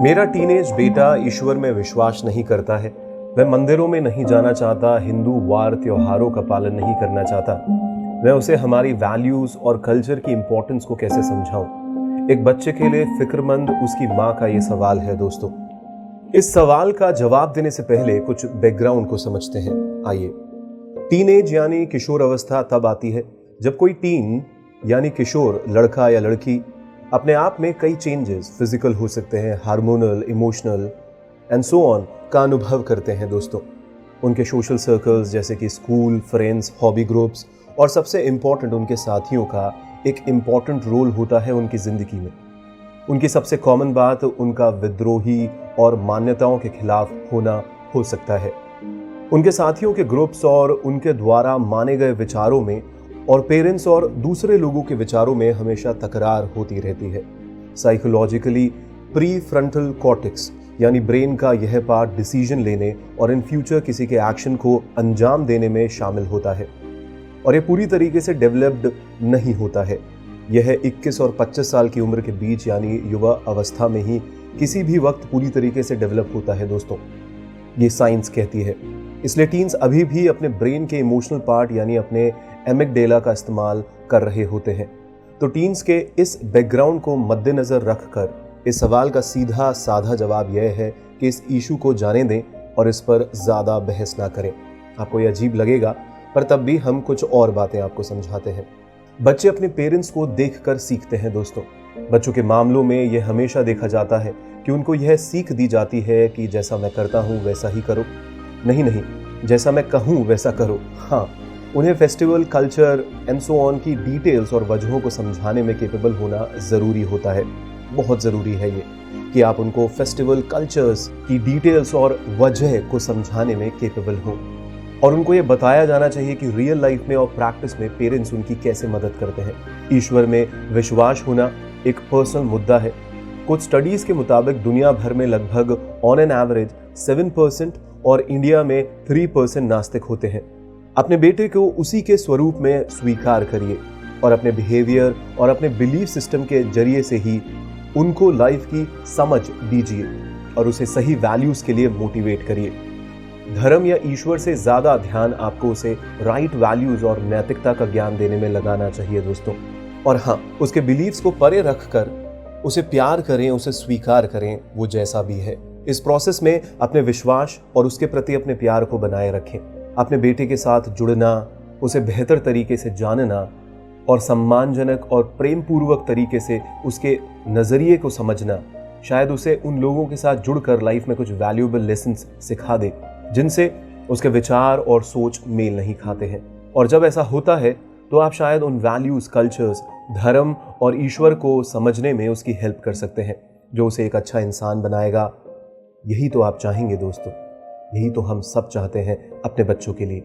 मेरा टीनेज बेटा ईश्वर में विश्वास नहीं करता है। वह मंदिरों में नहीं जाना चाहता, हिंदू वार त्योहारों का पालन नहीं करना चाहता। मैं उसे हमारी वैल्यूज और कल्चर की इंपॉर्टेंस को कैसे समझाऊं? एक बच्चे के लिए फिक्रमंद उसकी माँ का ये सवाल है दोस्तों। इस सवाल का जवाब देने से पहले कुछ बैकग्राउंड को समझते हैं। आइए। टीनेज यानी किशोर अवस्था तब आती है जब कोई टीन यानी किशोर लड़का या लड़की अपने आप में कई चेंजेस, फिजिकल हो सकते हैं, hormonal, emotional and so on, का अनुभव करते हैं दोस्तों। उनके सोशल सर्कल्स जैसे कि स्कूल, फ्रेंड्स, हॉबी ग्रुप्स और सबसे इम्पॉर्टेंट उनके साथियों का एक इम्पॉर्टेंट रोल होता है उनकी ज़िंदगी में। उनकी सबसे कॉमन बात उनका विद्रोही और मान्यताओं के खिलाफ होना हो सकता है। उनके साथियों के ग्रुप्स और उनके द्वारा माने गए विचारों में और पेरेंट्स और दूसरे लोगों के विचारों में हमेशा तकरार होती रहती है। साइकोलॉजिकली प्री फ्रंटल कॉर्टेक्स यानी ब्रेन का यह पार्ट डिसीजन लेने और इन फ्यूचर किसी के एक्शन को अंजाम देने में शामिल होता है और यह पूरी तरीके से डेवलप्ड नहीं होता है। यह 21 और 25 साल की उम्र के बीच यानी युवा अवस्था में ही किसी भी वक्त पूरी तरीके से डेवलप होता है दोस्तों, ये साइंस कहती है। इसलिए टीन्स अभी भी अपने ब्रेन के इमोशनल पार्ट यानी अपने एमिगडेला का इस्तेमाल कर रहे होते हैं। तो टीन्स के इस बैकग्राउंड को मद्देनजर रखकर इस सवाल का सीधा साधा जवाब यह है कि इस इशू को जाने दें और इस पर ज़्यादा बहस ना करें। आपको यह अजीब लगेगा, पर तब भी हम कुछ और बातें आपको समझाते हैं। बच्चे अपने पेरेंट्स को देखकर सीखते हैं दोस्तों। बच्चों के मामलों में यह हमेशा देखा जाता है कि उनको यह सीख दी जाती है कि जैसा मैं करता हूँ वैसा ही करो। नहीं, जैसा मैं कहूँ वैसा करो। हाँ, उन्हें festival, culture and so on की डिटेल्स और वजहों को समझाने में केपेबल होना ज़रूरी होता है। बहुत ज़रूरी है ये कि आप उनको फेस्टिवल, कल्चर्स की डिटेल्स और वजह को समझाने में केपेबल हों। और उनको ये बताया जाना चाहिए कि रियल लाइफ में और प्रैक्टिस में पेरेंट्स उनकी कैसे मदद करते हैं। ईश्वर में विश्वास होना एक पर्सनल मुद्दा है। कुछ स्टडीज़ के मुताबिक दुनिया भर में लगभग ऑन एन एवरेज 7% और इंडिया में 3% नास्तिक होते हैं। अपने बेटे को उसी के स्वरूप में स्वीकार करिए और अपने बिहेवियर और अपने बिलीफ सिस्टम के जरिए से ही उनको लाइफ की समझ दीजिए और उसे सही वैल्यूज़ के लिए मोटिवेट करिए। धर्म या ईश्वर से ज़्यादा ध्यान आपको उसे राइट वैल्यूज़ और नैतिकता का ज्ञान देने में लगाना चाहिए दोस्तों। और हाँ, उसके बिलीव्स को परे रखकर उसे प्यार करें, उसे स्वीकार करें, वो जैसा भी है। इस प्रोसेस में अपने विश्वास और उसके प्रति अपने प्यार को बनाए रखें। अपने बेटे के साथ जुड़ना, उसे बेहतर तरीके से जानना और सम्मानजनक और प्रेम पूर्वक तरीके से उसके नज़रिए को समझना शायद उसे उन लोगों के साथ जुड़कर लाइफ में कुछ वैल्यूएबल लेसन्स सिखा दे जिनसे उसके विचार और सोच मेल नहीं खाते हैं। और जब ऐसा होता है तो आप शायद उन वैल्यूज़, कल्चर्स, धर्म और ईश्वर को समझने में उसकी हेल्प कर सकते हैं, जो उसे एक अच्छा इंसान बनाएगा। यही तो आप चाहेंगे दोस्तों, यही तो हम सब चाहते हैं अपने बच्चों के लिए।